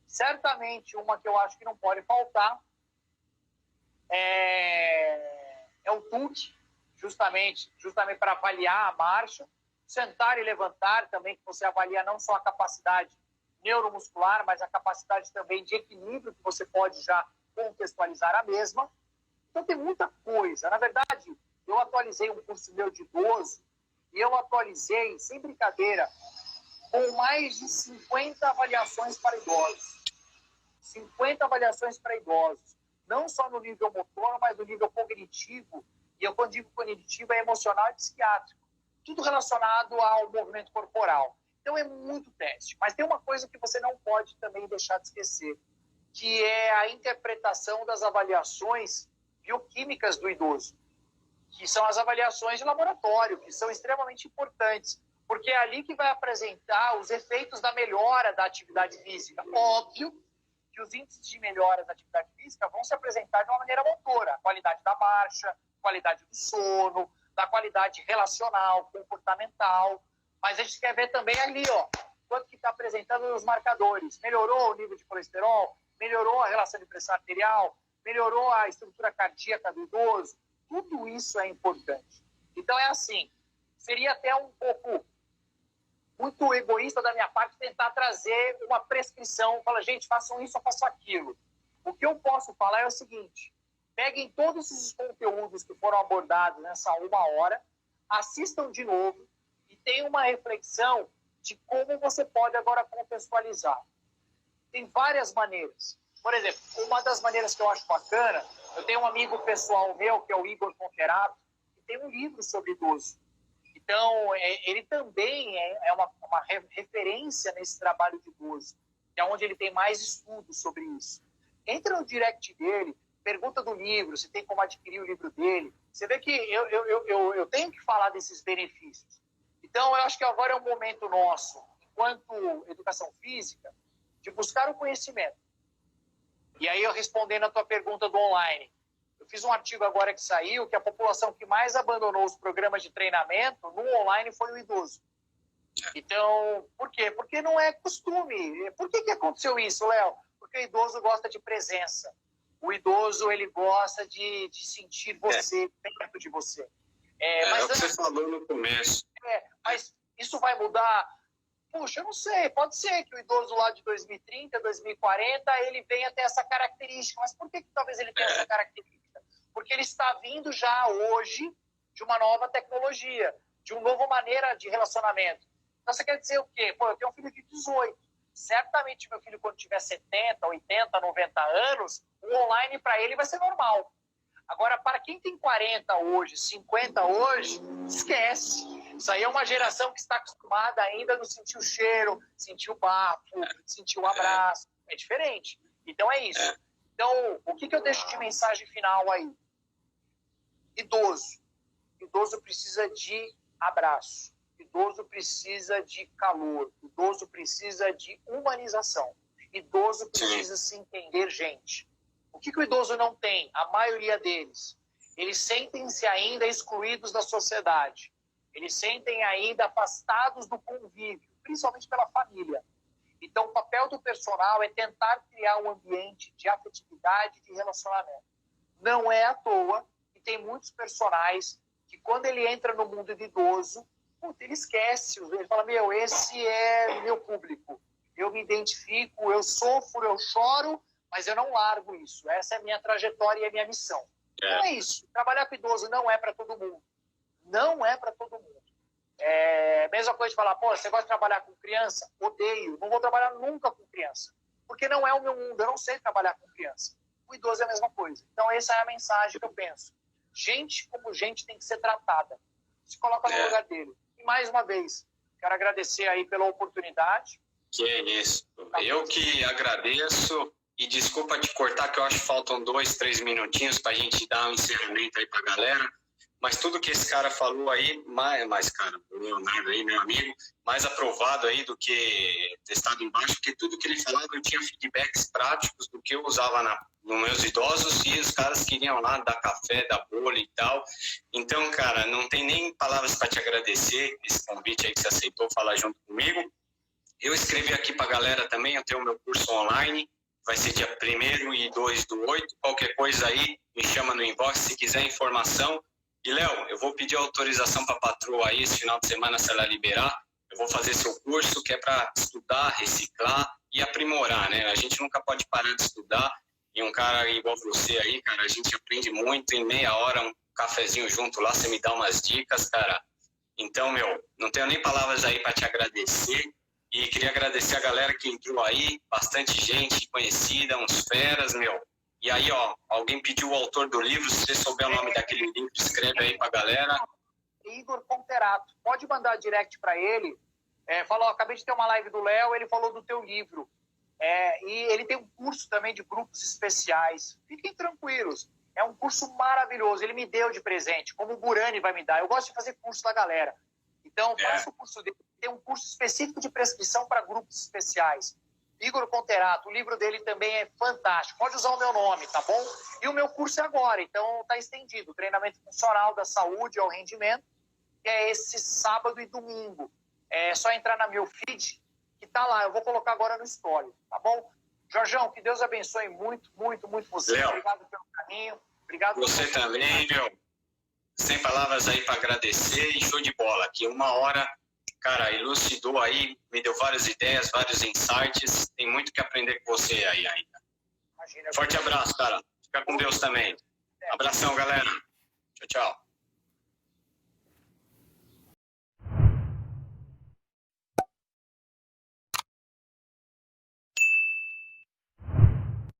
Certamente, uma que eu acho que não pode faltar é o TUC, justamente para avaliar a marcha. Sentar e levantar também, que você avalia não só a capacidade neuromuscular, mas a capacidade também de equilíbrio, que você pode já contextualizar a mesma. Então, tem muita coisa. Na verdade, eu atualizei um curso meu de idoso e eu atualizei, sem brincadeira, com mais de 50 avaliações para idosos. 50 avaliações para idosos. Não só no nível motor, mas no nível cognitivo. E eu, quando digo cognitivo, é emocional e psiquiátrico. Tudo relacionado ao movimento corporal. Então, é muito teste. Mas tem uma coisa que você não pode também deixar de esquecer, que é a interpretação das avaliações bioquímicas do idoso, que são as avaliações de laboratório, que são extremamente importantes, porque é ali que vai apresentar os efeitos da melhora da atividade física. Óbvio que os índices de melhora da atividade física vão se apresentar de uma maneira motora, a qualidade da marcha, qualidade do sono, da qualidade relacional, comportamental, mas a gente quer ver também ali, quanto que está apresentando os marcadores. Melhorou o nível de colesterol, melhorou a relação de pressão arterial, melhorou a estrutura cardíaca do idoso. Tudo isso é importante. Então, é assim, seria até um pouco muito egoísta da minha parte tentar trazer uma prescrição, falar, gente, façam isso ou façam aquilo. O que eu posso falar é o seguinte, peguem todos esses conteúdos que foram abordados nessa 1 hora, assistam de novo e tenham uma reflexão de como você pode agora contextualizar. Tem várias maneiras. Por exemplo, uma das maneiras que eu acho bacana, eu tenho um amigo pessoal meu, que é o Igor Conquerato, que tem um livro sobre idoso. Então, ele também é uma referência nesse trabalho de idoso, que é onde ele tem mais estudos sobre isso. Entra no direct dele, pergunta do livro, se tem como adquirir o livro dele. Você vê que eu tenho que falar desses benefícios. Então, eu acho que agora é um momento nosso, enquanto educação física, de buscar o conhecimento. E aí, eu respondendo a tua pergunta do online, eu fiz um artigo agora que saiu, que a população que mais abandonou os programas de treinamento no online foi o idoso. Então, por quê? Porque não é costume. Por que aconteceu isso, Léo? Porque o idoso gosta de presença. O idoso, ele gosta de sentir você perto de você. Mas o que você falou no começo. Mas isso vai mudar? Puxa, eu não sei, pode ser que o idoso lá de 2030, 2040, ele venha ter essa característica. Mas por que talvez ele tenha essa característica? Porque ele está vindo já hoje de uma nova tecnologia, de uma nova maneira de relacionamento. Então você quer dizer o quê? Pô, eu tenho um filho de 18. Certamente meu filho, quando tiver 70, 80, 90 anos, o online para ele vai ser normal. Agora, para quem tem 40 hoje, 50 hoje, esquece. Isso aí é uma geração que está acostumada ainda a não sentir o cheiro, sentir o bafo, sentir o abraço. É diferente. Então, é isso. Então, o que eu deixo de mensagem final aí? Idoso. Idoso precisa de abraço. Idoso precisa de calor. Idoso precisa de humanização. Idoso precisa se entender gente. O que o idoso não tem? A maioria deles. Eles sentem-se ainda excluídos da sociedade. Eles sentem ainda afastados do convívio, principalmente pela família. Então, o papel do personal é tentar criar um ambiente de afetividade e de relacionamento. Não é à toa que tem muitos personagens que, quando ele entra no mundo de idoso, ele esquece. Ele fala, esse é meu público. Eu me identifico, eu sofro, eu choro, mas eu não largo isso. Essa é a minha trajetória e a minha missão. Então é isso. Trabalhar com idoso não é para todo mundo. Não é para todo mundo. Mesma coisa de falar, você gosta de trabalhar com criança? Odeio. Não vou trabalhar nunca com criança. Porque não é o meu mundo. Eu não sei trabalhar com criança. O idoso é a mesma coisa. Então essa é a mensagem que eu penso. Gente como gente tem que ser tratada. Se coloca no lugar dele. E mais uma vez, quero agradecer aí pela oportunidade. Que é isso. Eu que agradeço. E desculpa te cortar, que eu acho que faltam 2, 3 minutinhos para a gente dar um encerramento aí para a galera. Mas tudo que esse cara falou aí, cara, o Leonardo aí, meu amigo, mais aprovado aí do que testado embaixo, porque tudo que ele falava eu tinha feedbacks práticos do que eu usava nos meus idosos e os caras queriam lá dar café, dar bolo e tal. Então, cara, não tem nem palavras para te agradecer esse convite aí que você aceitou falar junto comigo. Eu escrevi aqui para a galera também, eu tenho o meu curso online, vai ser dia 1º e 2/8. Qualquer coisa aí, me chama no inbox se quiser informação. E, Léo, eu vou pedir autorização para a patroa aí esse final de semana, se ela liberar. Eu vou fazer seu curso, que é para estudar, reciclar e aprimorar, né? A gente nunca pode parar de estudar. E um cara igual você aí, cara, a gente aprende muito. Em meia hora, um cafezinho junto lá, você me dá umas dicas, cara. Então, não tenho nem palavras aí para te agradecer. E queria agradecer a galera que entrou aí, bastante gente conhecida, uns feras, E aí, alguém pediu o autor do livro, se você souber o nome daquele livro, escreve aí pra galera. Igor Conterato. Pode mandar direct para ele. Falou, acabei de ter uma live do Léo, ele falou do teu livro. E ele tem um curso também de grupos especiais. Fiquem tranquilos. É um curso maravilhoso. Ele me deu de presente, como o Burani vai me dar. Eu gosto de fazer curso da galera. Então, faça o curso dele. Tem um curso específico de prescrição para grupos especiais. Igor Conterato, o livro dele também é fantástico. Pode usar o meu nome, tá bom? E o meu curso é agora, então está estendido. O treinamento funcional da saúde ao rendimento, que é esse sábado e domingo. É só entrar na meu feed, que tá lá. Eu vou colocar agora no story, tá bom? Jorjão, que Deus abençoe muito, muito, muito você. Léo, obrigado pelo carinho. Obrigado você também, Sem palavras aí para agradecer e show de bola. Aqui 1 hora, cara, elucidou aí, me deu várias ideias, vários insights. Tem muito que aprender com você aí ainda. Imagina, forte abraço, cara. Fica com Deus também. Abração, galera. Tchau, tchau.